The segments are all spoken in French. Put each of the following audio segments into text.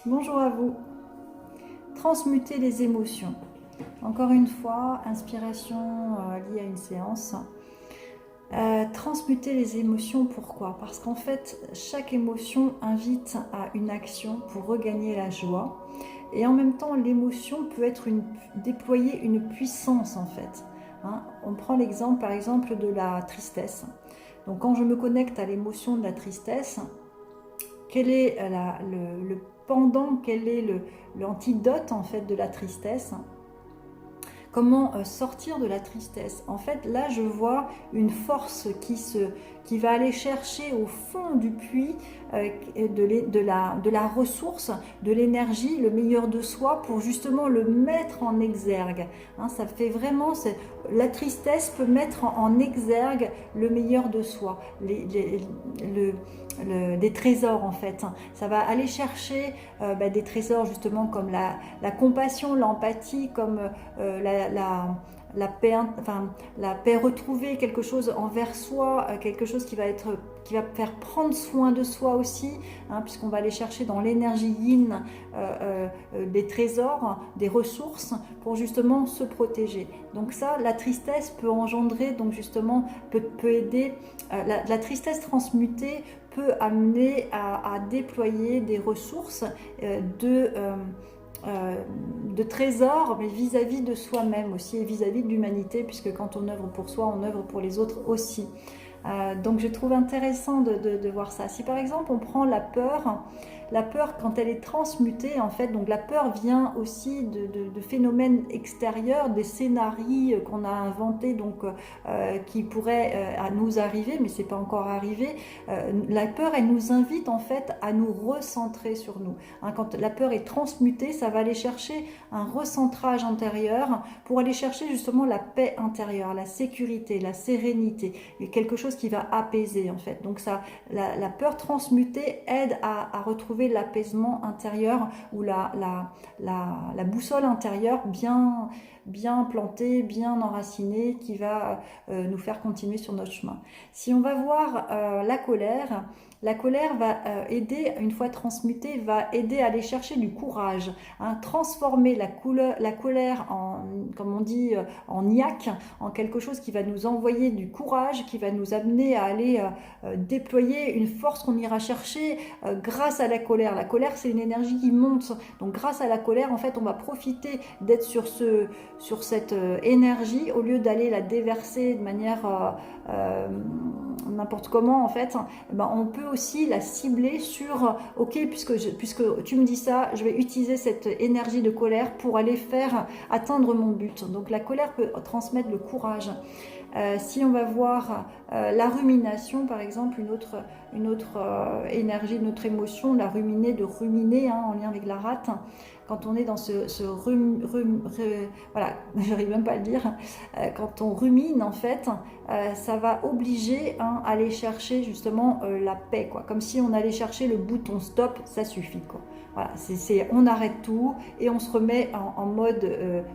Bonjour à vous. Transmuter les émotions. Encore une fois, inspiration liée à une séance. Transmuter les émotions, pourquoi? Parce qu'en fait, chaque émotion invite à une action pour regagner la joie. Et en même temps, l'émotion peut être déployer une puissance en fait. On prend l'exemple par exemple de la tristesse. Donc quand je me connecte à l'émotion de la tristesse, quel est le pendant, quel est l'antidote en fait de la tristesse? Comment sortir de la tristesse? En fait, là, je vois une force qui va aller chercher au fond du puits de la ressource, de l'énergie, le meilleur de soi pour justement le mettre en exergue. Ça fait vraiment, la tristesse peut mettre en exergue le meilleur de soi, des trésors en fait. Ça va aller chercher des trésors justement comme la compassion, l'empathie, comme la paix, enfin, la paix retrouvée, quelque chose envers soi, quelque chose qui va faire prendre soin de soi aussi, puisqu'on va aller chercher dans l'énergie yin des trésors, des ressources pour justement se protéger. Donc ça, la tristesse peut engendrer, donc justement, peut aider, la tristesse transmutée peut amener à déployer des ressources de trésors, mais vis-à-vis de soi-même aussi et vis-à-vis de l'humanité, puisque quand on œuvre pour soi, on œuvre pour les autres aussi. Donc je trouve intéressant de voir ça. Si par exemple on prend la peur quand elle est transmutée, en fait, donc la peur vient aussi de phénomènes extérieurs, des scénarios qu'on a inventés, donc qui pourraient à nous arriver, mais c'est pas encore arrivé. La peur, elle nous invite en fait à nous recentrer sur nous. Quand la peur est transmutée, ça va aller chercher un recentrage intérieur pour aller chercher justement la paix intérieure, la sécurité, la sérénité, et quelque chose qui va apaiser en fait. Donc ça, la peur transmutée aide à retrouver l'apaisement intérieur ou la boussole intérieure bien plantée, bien enracinée, qui va nous faire continuer sur notre chemin. Si on va voir la colère va aider, une fois transmutée, va aider à aller chercher du courage, transformer la colère en, comme on dit, en niaque, en quelque chose qui va nous envoyer du courage, qui va nous amener à aller déployer une force qu'on ira chercher grâce à la colère. La colère, c'est une énergie qui monte. Donc grâce à la colère, en fait, on va profiter d'être sur cette énergie au lieu d'aller la déverser de manière n'importe comment en fait. On peut aussi la cibler sur ok, puisque tu me dis ça, je vais utiliser cette énergie de colère pour aller faire atteindre mon but. Donc la colère peut transmettre le courage. Si on va voir la rumination, par exemple, une autre énergie, une autre émotion, la ruminer, de ruminer, en lien avec la rate, quand on est dans voilà, j'arrive même pas à le dire, quand on rumine, en fait, ça va obliger à aller chercher justement la paix, quoi. Comme si on allait chercher le bouton stop, ça suffit, quoi. Voilà, on arrête tout et on se remet en mode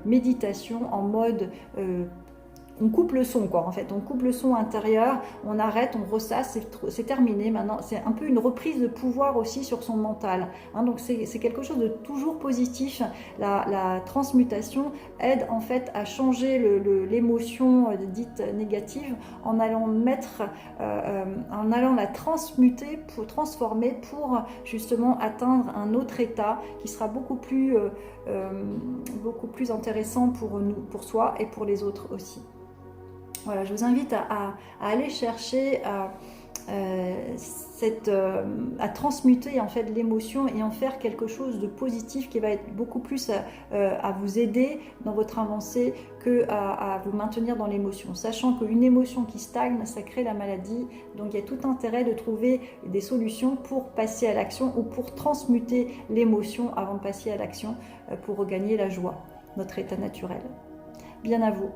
méditation, en mode on coupe le son, quoi, en fait. On coupe le son intérieur, on arrête, on ressasse, c'est terminé. Maintenant, c'est un peu une reprise de pouvoir aussi sur son mental. Donc, c'est quelque chose de toujours positif. La transmutation aide en fait à changer l'émotion dite négative en allant en allant la transformer pour justement atteindre un autre état qui sera beaucoup plus intéressant pour nous, pour soi et pour les autres aussi. Voilà, je vous invite à aller chercher à transmuter en fait l'émotion et en faire quelque chose de positif qui va être beaucoup plus à vous aider dans votre avancée que à vous maintenir dans l'émotion, sachant qu'une émotion qui stagne, ça crée la maladie. Donc il y a tout intérêt de trouver des solutions pour passer à l'action ou pour transmuter l'émotion avant de passer à l'action pour regagner la joie, notre état naturel. Bien à vous.